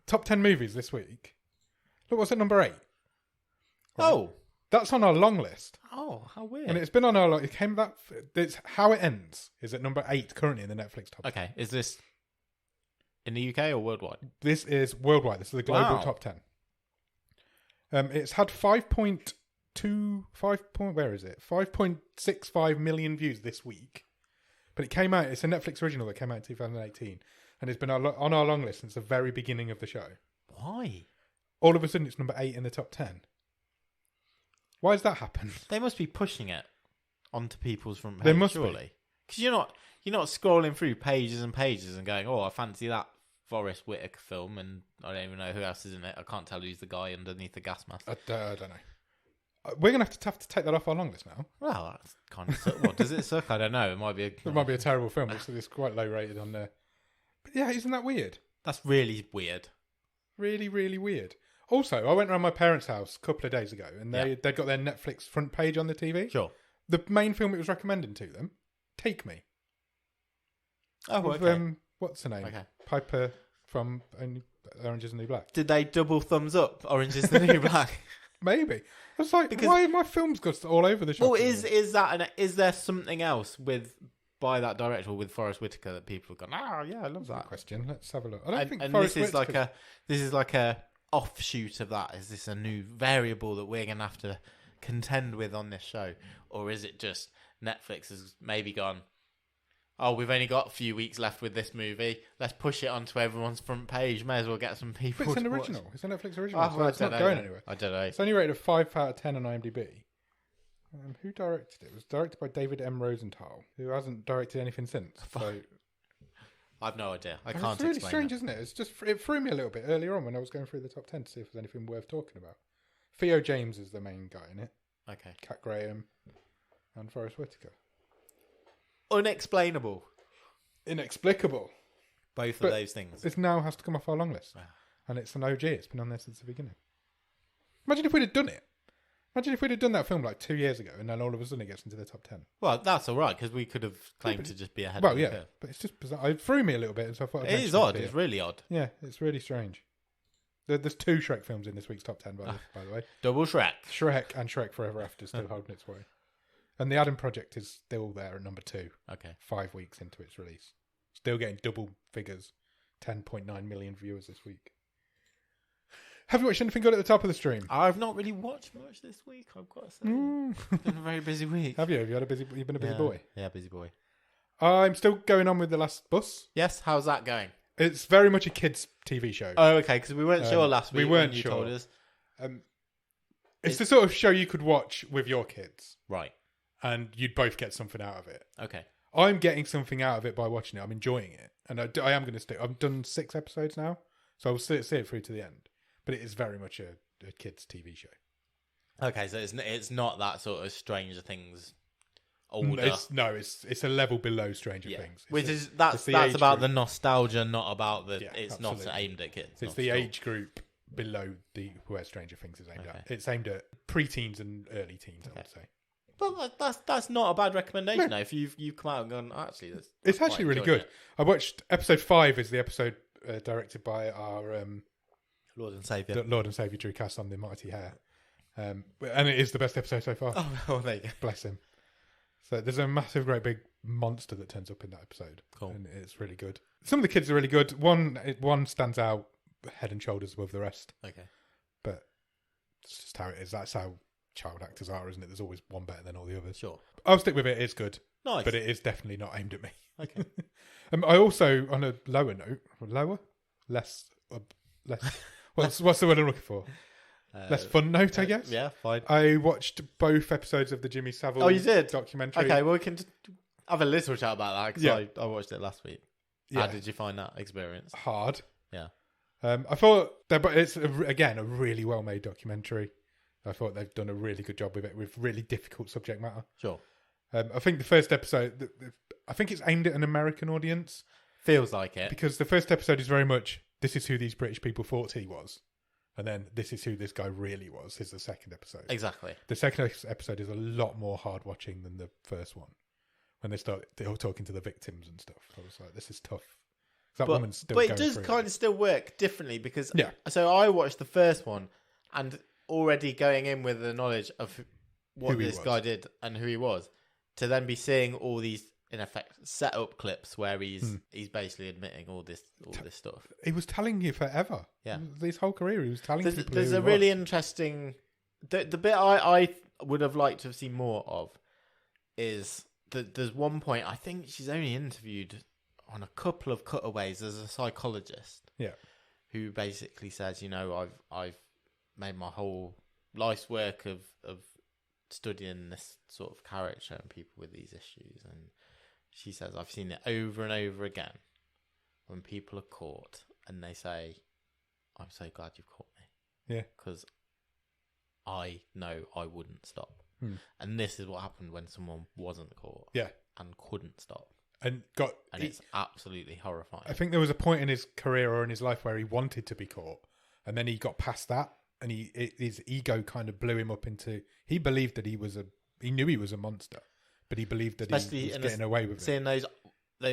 Top 10 movies this week. Look, what's at number 8? Oh. That's on our long list. Oh, how weird. And it's been on our it's how it ends is at number 8 currently in the Netflix top 10. Okay. Is this in the UK or worldwide? This is worldwide. This is the global top 10. It's had 5.65 million views this week. But it came out, it's a Netflix original that came out in 2018. And it's been on our long list since the very beginning of the show. Why? All of a sudden it's number 8 in the top 10. Why has that happened? They must be pushing it onto people's front page, They must surely. Because you're not scrolling through pages and pages and going, oh, I fancy that Forrest Whitaker film, and I don't even know who else is in it. I can't tell who's the guy underneath the gas mask. I don't know. We're going to have to take that off our long list now. Well, that's kind of suck. What, does it suck? I don't know. It might be a terrible film. It's quite low rated on there. But yeah, isn't that weird? That's really weird. Really, really weird. Also, I went around my parents' house a couple of days ago, and they got their Netflix front page on the TV. Sure. The main film it was recommending to them, Take Me. Oh, with, okay. What's her name? Okay. Piper from Orange is the New Black. Did they double thumbs up Orange is the New Black? Maybe. I was like, why are my films got all over the shop? Well, is there something else by that director with Forrest Whitaker that people have gone, yeah, I love that. Good question. Let's have a look. I don't think and Forrest this is Whitaker's... like a offshoot of that. Is this a new variable that we're going to have to contend with on this show? Or is it just Netflix has maybe gone, oh, we've only got a few weeks left with this movie. Let's push it onto everyone's front page. May as well get some people. But it's an original. It's a Netflix original. So it's not going anywhere. I don't know. It's only rated a 5 out of 10 on IMDb. Who directed it? It was directed by David M. Rosenthal, who hasn't directed anything since. So I've no idea. I can't explain. It's really strange, it. isn't it? It's just it threw me a little bit earlier on when I was going through the top 10 to see if there's anything worth talking about. Theo James is the main guy in it. Okay. Cat Graham and Forrest Whitaker. Unexplainable. Inexplicable. Both of those things. It now has to come off our long list. Wow. And it's an OG. It's been on there since the beginning. Imagine if we'd have done it. Imagine if we'd have done that film like 2 years ago and then all of a sudden it gets into the top 10. Well, that's all right, because we could have claimed to just be ahead well, of the yeah, curve. but it's just bizarre. It threw me a little bit. So I thought It is odd. It's really odd. Yeah, it's really strange. There's 2 Shrek films in this week's top 10, by the way. Double Shrek. Shrek and Shrek Forever After still holding its way. And The Adam Project is still there at number 2. Okay. 5 weeks into its release. Still getting double figures. 10.9 million viewers this week. Have you watched anything good at the top of the stream? I've not really watched much this week, I've got to say. It's been a very busy week. Have you? Have you had you've been a busy boy? Yeah, busy boy. I'm still going on with The Last Bus. Yes, how's that going? It's very much a kids' TV show. Oh, okay, because we weren't sure last week. We weren't when you sure. told us. It's the sort of show you could watch with your kids. Right. And you'd both get something out of it. Okay. I'm getting something out of it by watching it. I'm enjoying it. And I am going to stick. I've done 6 episodes now. So I'll see it through to the end. But it is very much a kids' TV show. Okay, so it's not that sort of Stranger Things older. It's a level below Stranger Things. That's about the nostalgia, not about the. It's absolutely. Not aimed at kids. It's the age group below where Stranger Things is aimed at. It's aimed at pre-teens and early teens, I would say. Well, that's not a bad recommendation. No. If you've come out and gone, actually, it's actually really good. I watched episode 5 is the episode directed by our Lord and Saviour Drew Cass on the Mighty Hair, and it is the best episode so far. Oh, well, there you go. Bless him. So there's a massive, great big monster that turns up in that episode. Cool. And it's really good. Some of the kids are really good. One stands out head and shoulders above the rest. Okay. But it's just how it is. That's how child actors are, isn't it? There's always one better than all the others. Sure. I'll stick with it. It's good. Nice. But it is definitely not aimed at me. Okay. I also, on a lower note, less, what's the word I'm looking for? Less fun note, I guess. Yeah, fine. I watched both episodes of the Jimmy Savile you did? documentary. Okay, well, we can have a little chat about that because I watched it last week. Yeah. How did you find that experience? Hard. Yeah. I thought but it's again a really well made documentary. I thought they've done a really good job with it, with really difficult subject matter. Sure. I think the first episode, I think it's aimed at an American audience. Feels like it. Because the first episode is very much, this is who these British people thought he was. And then this is who this guy really was, is the second episode. Exactly. The second episode is a lot more hard watching than the first one. When they're all talking to the victims and stuff. I was like, this is tough. Woman's still but going it does through kind of still work differently because yeah. So I watched the first one and already going in with the knowledge of what this guy did and who he was, to then be seeing all these in effect set up clips where he's basically admitting all this stuff. He was telling you forever. Yeah, his whole career he was telling people. There's a really interesting the bit I would have liked to have seen more of is that there's one point I think she's only interviewed on a couple of cutaways as a psychologist. Yeah, who basically says, I've made my whole life's work of studying this sort of character and people with these issues, and she says I've seen it over and over again when people are caught and they say, I'm so glad you've caught me. Yeah, because I know I wouldn't stop. And this is what happened when someone wasn't caught. Yeah, and couldn't stop. And it's absolutely horrifying. I think there was a point in his career or in his life where he wanted to be caught, and then he got past that, and his ego kind of blew him up into. He believed that he knew he was a monster, but he believed that he was getting away with it. Seeing those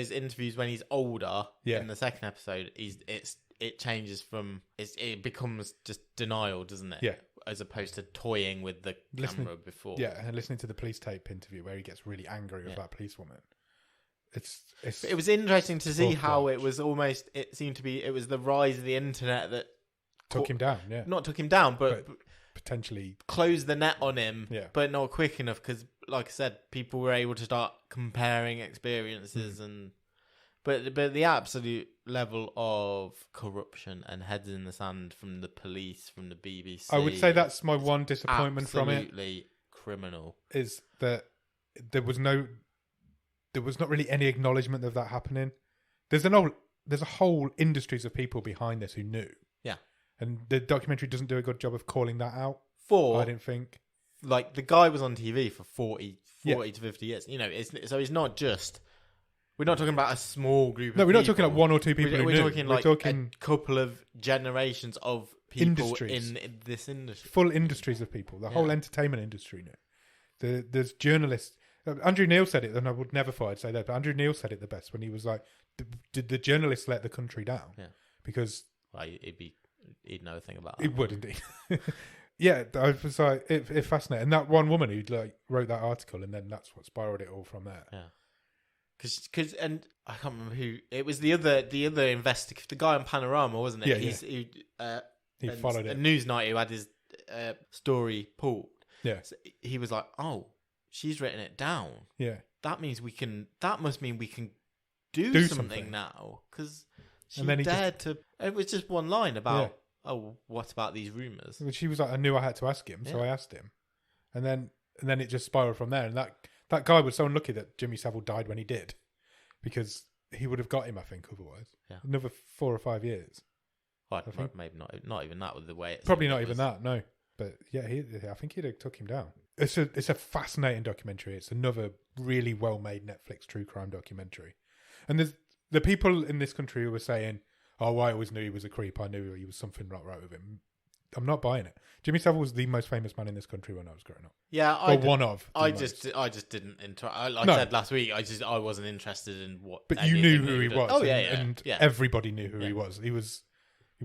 interviews when he's older, in the second episode, it changes from it becomes just denial, doesn't it? Yeah. As opposed to toying with the camera before. Yeah, and listening to the police tape interview where he gets really angry with that policewoman. It was interesting to see how it was almost. It seemed to be. It was the rise of the internet that took him down. Yeah, not took him down, but potentially closed the net on him. Yeah, but not quick enough because, like I said, people were able to start comparing experiences But the absolute level of corruption and heads in the sand from the police, from the BBC, I would say that's my one disappointment from it. Absolutely criminal. Is that there was not really any acknowledgement of that happening. There's a whole industries of people behind this who knew. Yeah. And the documentary doesn't do a good job of calling that out. I didn't think. Like, the guy was on TV for 40 to 50 years. So it's not just. We're not talking about a small group of people. No, we're not talking like one or two people who knew. We're talking a couple of generations of people in this industry. Full industries of people. The whole entertainment industry knew. There's journalists. Andrew Neil said it, and I would never thought I'd say that, but Andrew Neil said it the best when he was like, did the journalists let the country down? Yeah. Because... Well, he'd know a thing about that. He would, indeed. Yeah, I was like, it fascinating. And that one woman who wrote that article, and then that's what spiraled it all from there. Yeah. Because and I can't remember who it was. The other investigator, the guy on Panorama, wasn't it? Yeah, he followed it. A Newsnight who had his story pulled. Yeah, so he was like, "Oh, she's written it down. Yeah, that means we can. That must mean we can do something now." Because she dared to. It was just one line about, "Oh, what about these rumors?" She was like, "I knew I had to ask him, so I asked him," and then it just spiraled from there, and That guy was so unlucky that Jimmy Savile died when he did, because he would have got him, I think, otherwise. Yeah. Another 4 or 5 years. Well, maybe not even that with the way it's... Probably not even that, no. But yeah, I think he'd have took him down. It's a fascinating documentary. It's another really well-made Netflix true crime documentary. And there's the people in this country who were saying, "Oh, I always knew he was a creep. I knew he was something not right with him." I'm not buying it. Jimmy Savile was the most famous man in this country when I was growing up. Yeah, I just didn't. I said last week, I wasn't interested in what. But you knew who he was. Oh and everybody knew who he was. He was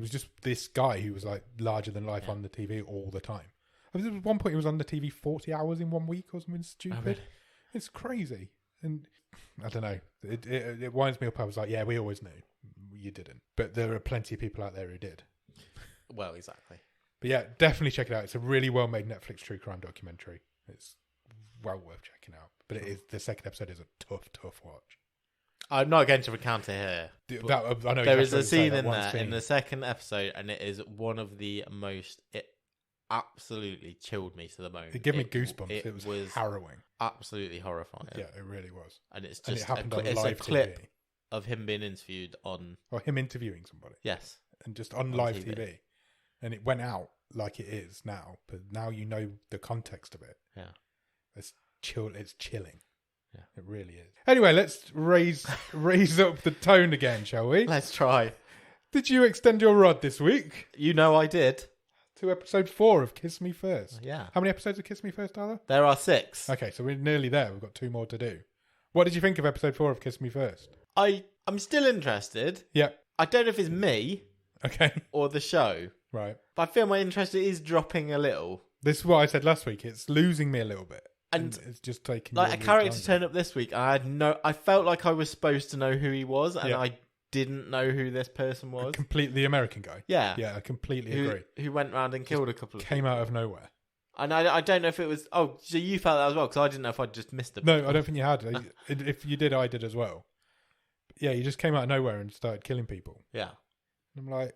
just this guy who was like larger than life on the TV all the time. I mean, at one point he was on the TV 40 hours in 1 week or something stupid. Oh, really? It's crazy, and I don't know. It winds me up. I was like, yeah, we always knew. You didn't, but there are plenty of people out there who did. Well, exactly. But yeah, definitely check it out. It's a really well-made Netflix true crime documentary. It's well worth checking out. But the second episode is a tough watch. I'm not going to recount it here. I know there is a scene in there in the second episode, and it is one of the most. It absolutely chilled me to the bone. It gave me goosebumps. It was harrowing, absolutely horrifying. Yeah, it really was. And it's just it happened on it's live a clip TV. Of him being interviewed on, or him interviewing somebody. Yes, and just on live TV, and it went out like it is now. But now you know the context of it. Yeah, it's chilling. Yeah, it really is. Anyway, let's raise up the tone again, shall we? Let's try. Did you extend your rod this week? You know I did. To episode 4 of Kiss Me First. Yeah. How many episodes of Kiss Me First are there? There are 6. Okay, so we're nearly there. We've got 2 more to do. What did you think of episode 4 of Kiss Me First? I'm still interested. Yeah. I don't know if it's me. Okay. Or the show. Right. But I feel my interest is dropping a little. This is what I said last week. It's losing me a little bit. And it's just taking like a character turned up this week. I felt like I was supposed to know who he was, and I didn't know who this person was. The American guy. Yeah. Yeah, I completely agree. Who went round and killed a couple of people. Came out of nowhere. And I don't know if it was... Oh, so you felt that as well? Because I didn't know if I'd just missed it. No, I don't think you had. If you did, I did as well. Yeah, he just came out of nowhere and started killing people. Yeah. And I'm like,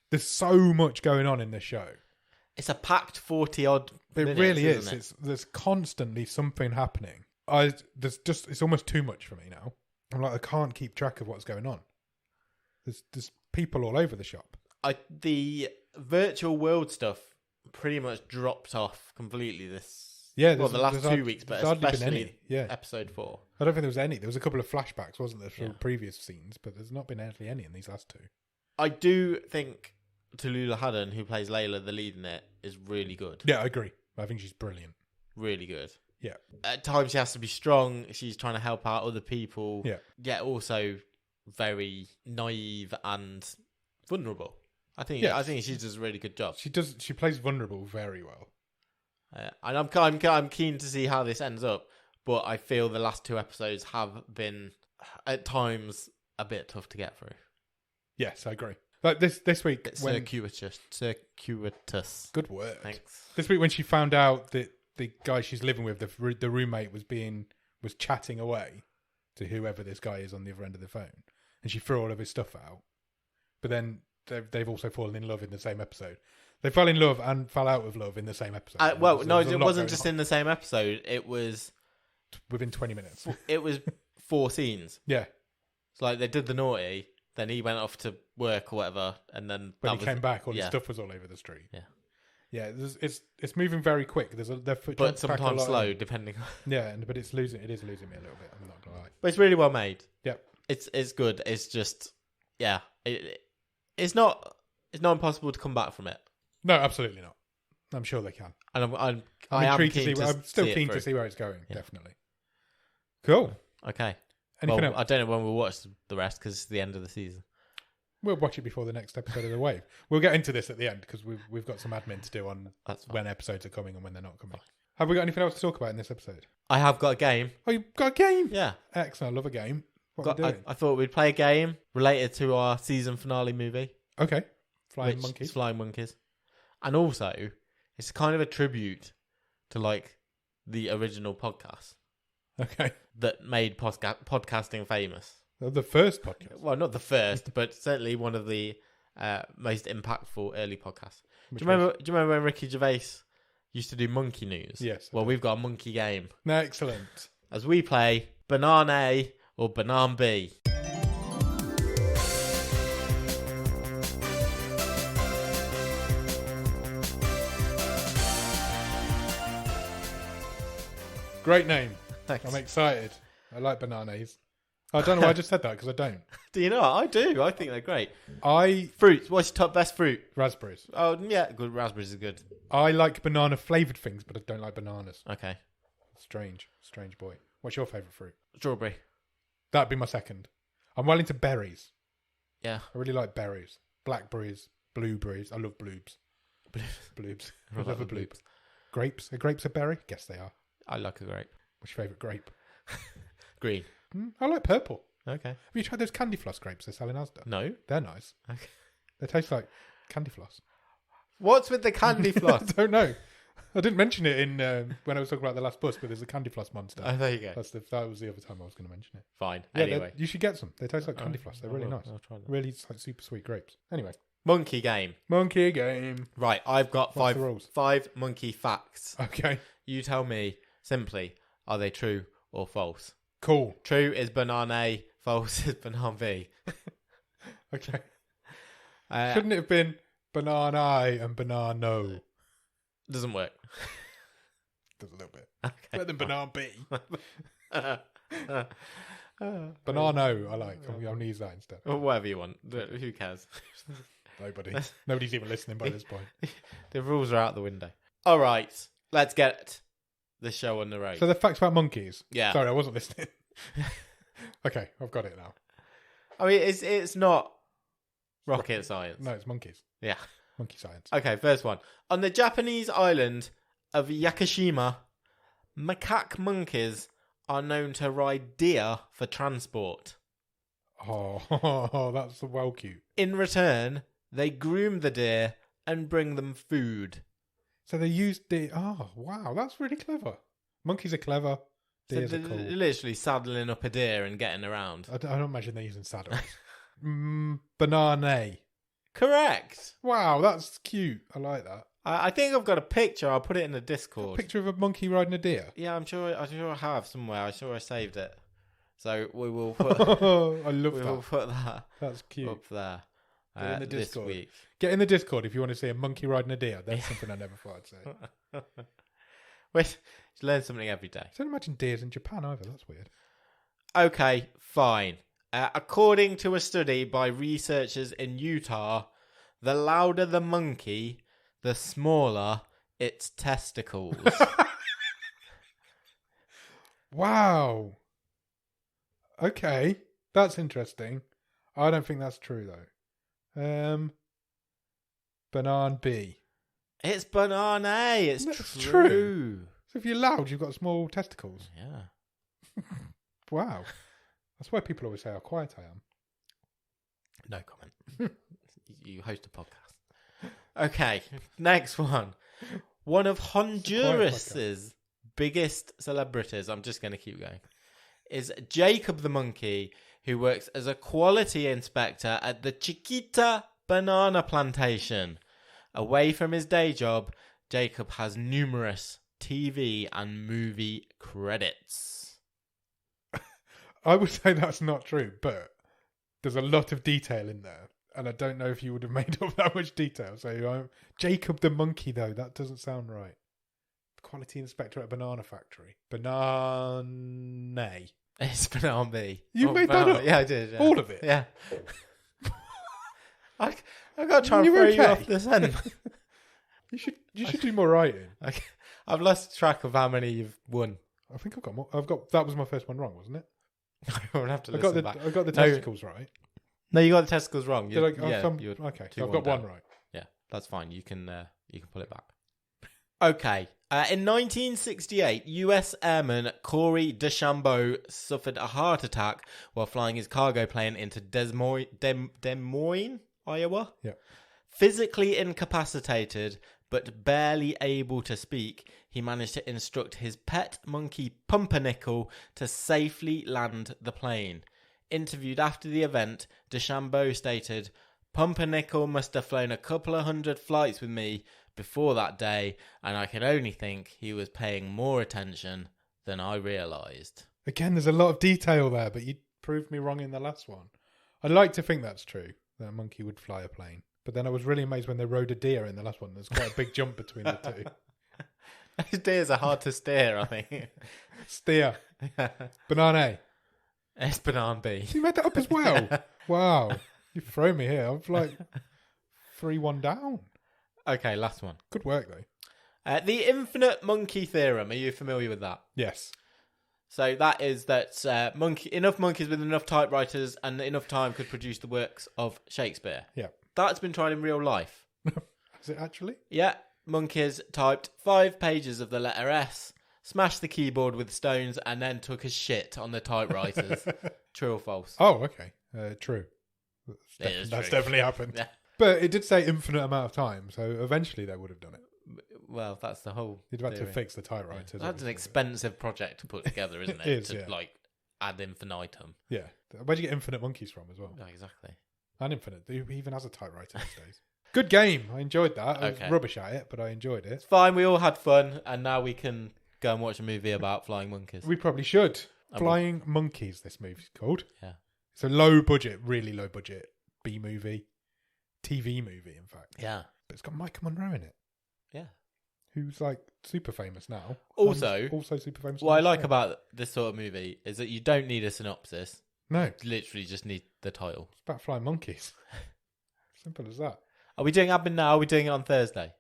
there's so much going on in this show. It's a packed 40-odd minutes, It really is. It? There's constantly something happening. It's almost too much for me now. I'm like, I can't keep track of what's going on. There's people all over the shop. The virtual world stuff pretty much dropped off completely this... Yeah, the last 2 weeks, but especially episode 4. I don't think there was any. There was a couple of flashbacks, wasn't there, from previous scenes, but there's not been actually any in these last 2. I do think Tallulah Haddon, who plays Layla, the lead in it, is really good. Yeah, I agree. I think she's brilliant. Really good. Yeah. At times she has to be strong. She's trying to help out other people. Yeah. Yet also very naive and vulnerable. I think she does a really good job. She does. She plays vulnerable very well. And I'm keen to see how this ends up. But I feel the last 2 episodes have been at times a bit tough to get through. Yes, I agree. Like this week, circuitous. Good word. Thanks. This week, when she found out that the guy she's living with, the roommate, was chatting away to whoever this guy is on the other end of the phone, and she threw all of his stuff out. But then they've also fallen in love in the same episode. They fell in love and fell out of love in the same episode. It wasn't just in the same episode. It was within 20 minutes. It was 4 scenes. Yeah. So like they did the naughty. Then he went off to work or whatever, and then when he came back, all his stuff was all over the street. Yeah, yeah. It's moving very quick. But sometimes slow, depending. Yeah, but it is losing me a little bit. I'm not gonna lie. But it's really well made. Yeah, it's good. It's just it's not impossible to come back from it. No, absolutely not. I'm sure they can. And I'm intrigued to see. I'm still keen to see where it's going. Yeah. Definitely. Cool. Okay. Anything else? I don't know when we'll watch the rest because it's the end of the season. We'll watch it before the next episode of The Wave. We'll get into this at the end because we've got some admin to do on when episodes are coming and when they're not coming. Have we got anything else to talk about in this episode? I have got a game. Oh, you've got a game? Yeah. Excellent. I love a game. What are we doing? I thought we'd play a game related to our season finale movie. Okay. Flying Monkeys. And also, it's kind of a tribute to like the original podcast. Okay. That made podcasting famous. The first podcast? Well, not the first, but certainly one of the most impactful early podcasts. Do you remember when Ricky Gervais used to do monkey news? Yes. Well, we've got a monkey game. Excellent. As we play Banana A or Banana B. Great name. Thanks. I'm excited. I like bananas. I don't know why I just said that because I don't. Do you know? I do. I think they're great. Fruits. What's your top best fruit? Raspberries. Oh, yeah. Good. Raspberries are good. I like banana flavoured things, but I don't like bananas. Okay. Strange boy. What's your favourite fruit? Strawberry. That'd be my second. I'm well into berries. Yeah. I really like berries. Blackberries, blueberries. I love bloobs. Bloobs. I love a bloob. Grapes. Are grapes a berry? Guess they are. I like a grape. What's your favourite grape? Green. I like purple. Okay. Have you tried those candy floss grapes they sell in Asda? No. They're nice. Okay. They taste like candy floss. What's with the candy floss? I don't know. I didn't mention it in when I was talking about the last bus, but there's a candy floss monster. Oh, there you go. That was the other time I was going to mention it. Fine. Yeah, Anyway. you should get some. They taste like candy floss. They're really nice. I'll try them. Really like super sweet grapes. Anyway. Monkey game. Monkey game. Right, I've got What's the rules? five monkey facts. Okay. You tell me simply, are they true or false? Cool. True is banana A, false is banana B. Okay. Shouldn't it have been banana I and banana no? Doesn't work. Does a little bit. Okay. Better than banana B. Banana no, I like. I'm going to use that instead. Or whatever you want. Who cares? Nobody. Nobody's even listening by this point. The rules are out the window. All right, let's get the show on the road. So the facts about monkeys. Yeah. Sorry, I wasn't listening. Okay, I've got it now. I mean, it's not rocket science. No, it's monkeys. Yeah. Monkey science. Okay, first one. On the Japanese island of Yakushima, macaque monkeys are known to ride deer for transport. Oh, that's well cute. In return, they groom the deer and bring them food. So they use deer. Oh, wow, that's really clever. Monkeys are clever. Deers So are cool. literally saddling up a deer and getting around. I don't imagine they're using saddles. Banana. Correct. Wow, that's cute. I like that. I think I've got a picture. I'll put it in the Discord. Picture of a monkey riding a deer. Yeah, I'm sure I have somewhere. I'm sure I saved it. So we will put. I love we that. will put that That's cute. up there Get in the this Discord. week. Get in the Discord if you want to see a monkey riding a deer. That's something I never thought I'd say. Wait, you learn something every day. I don't imagine deers in Japan either. That's weird. Okay, fine. According to a study by researchers in Utah, the louder the monkey, the smaller its testicles. Wow. Okay, that's interesting. I don't think that's true though. Banana B. It's banana. It's That's true. true. So if you're loud, you've got small testicles. Yeah. Wow. That's why people always say how quiet I am. No comment. You host a podcast. Okay, next one. One of Honduras's biggest celebrities, I'm just going to keep going, is Jacob the monkey, who works as a quality inspector at the Chiquita banana plantation. Away from his day job, Jacob has numerous TV and movie credits. I would say that's not true, but there's a lot of detail in there. And I don't know if you would have made up that much detail. So Jacob the monkey, though, that doesn't sound right. Quality inspector at a banana factory. Banana. It's banana B. You made that up? Yeah, I did. Yeah. All of it? Yeah. I got to try and throw you off the scent. You should do more writing. Okay. I've lost track of how many you've won. I think I've got more. That was my first one wrong, wasn't it? I'll have to I listen back. got the testicles right. No, you got the testicles wrong. Did I? Yeah, Okay, so I've got one right. Yeah, that's fine. You can pull it back. Okay. In 1968, U.S. airman Corey DeChambeau suffered a heart attack while flying his cargo plane into Des Moines, Iowa. Yeah. Physically incapacitated, but barely able to speak, he managed to instruct his pet monkey Pumpernickel to safely land the plane. Interviewed after the event, DeChambeau stated, "Pumpernickel must have flown a couple of hundred flights with me before that day, and I can only think he was paying more attention than I realised." Again, there's a lot of detail there, but you proved me wrong in the last one. I'd like to think that's true, that a monkey would fly a plane. But then I was really amazed when they rode a deer in the last one. There's quite a big jump between the two. Those deers are hard to steer, I think. Steer. Banana. It's banana B. You made that up as well. Wow. You throw me here. I'm like 3-1 down. Okay, last one. Good work, though. The infinite monkey theorem. Are you familiar with that? Yes. So that is that enough monkeys with enough typewriters and enough time could produce the works of Shakespeare. Yeah. That's been tried in real life. Is it actually? Yeah. Monkeys typed 5 pages of the letter S, smashed the keyboard with stones, and then took a shit on the typewriters. True or false? Oh, okay. True. That's True. definitely happened. Yeah. But it did say infinite amount of time, so eventually they would have done it. Well, that's the whole. You'd have to fix the typewriters. That's an expensive project to put together, isn't it? It is, to yeah. like add infinitum. Yeah. Where'd you get infinite monkeys from as well? Oh, exactly. And infinite. Who even has a typewriter these days? Good game. I enjoyed that. I was Okay. rubbish at it, but I enjoyed it. It's fine. We all had fun, and now we can go and watch a movie about flying monkeys. We probably should. I Flying Monkeys, this movie's called. Yeah. It's a low budget, really low budget B movie. TV movie, in fact. Yeah. But it's got Micah Monroe in it. Yeah. Who's like super famous now. Also And also super famous. What I on the like show. about this sort of movie is that you don't need a synopsis. No, You literally just need the title. it's about flying monkeys. Simple as that. Are we doing admin now? Or are we doing it on Thursday?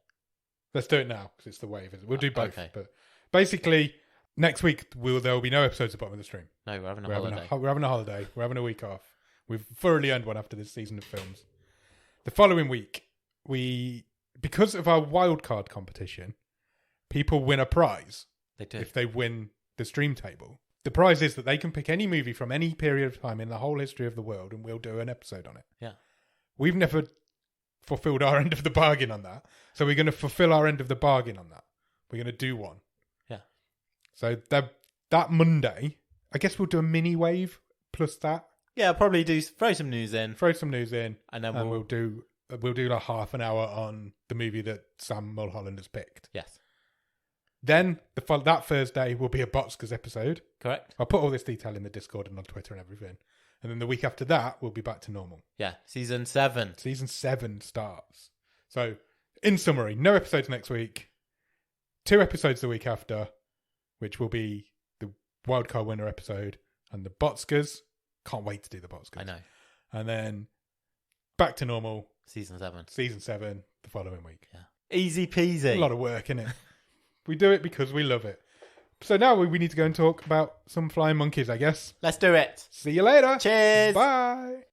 Let's do it now because it's the wave. We'll do both. Okay. But basically, next week there will be no episodes of Bottom of the Stream. No, we're having a We're holiday. having a holiday. We're having a week off. We've thoroughly earned one after this season of films. The following week, because of our wildcard competition, people win a prize They do. if they win the stream table. The prize is that they can pick any movie from any period of time in the whole history of the world, and we'll do an episode on it. Yeah. We've never fulfilled our end of the bargain on that, so we're going to fulfill our end of the bargain on that. We're going to do one. Yeah. So that Monday, I guess we'll do a mini wave plus that. Yeah, I'll probably throw some news in, Throw some news in, and then and we'll we'll do like half an hour on the movie that Sam Mulholland has picked. Yes. Then that Thursday will be a Botskas episode. Correct. I'll put all this detail in the Discord and on Twitter and everything. And then the week after that, we'll be back to normal. Yeah. Season 7. Season 7 starts. So, in summary, no episodes next week. 2 episodes the week after, which will be the wildcard winner episode and the Botskas. Can't wait to do the Botskas. I know. And then back to normal. Season 7. Season 7 the following week. Yeah. Easy peasy. A lot of work, innit? We do it because we love it. So now we need to go and talk about some flying monkeys, I guess. Let's do it. See you later. Cheers. Bye.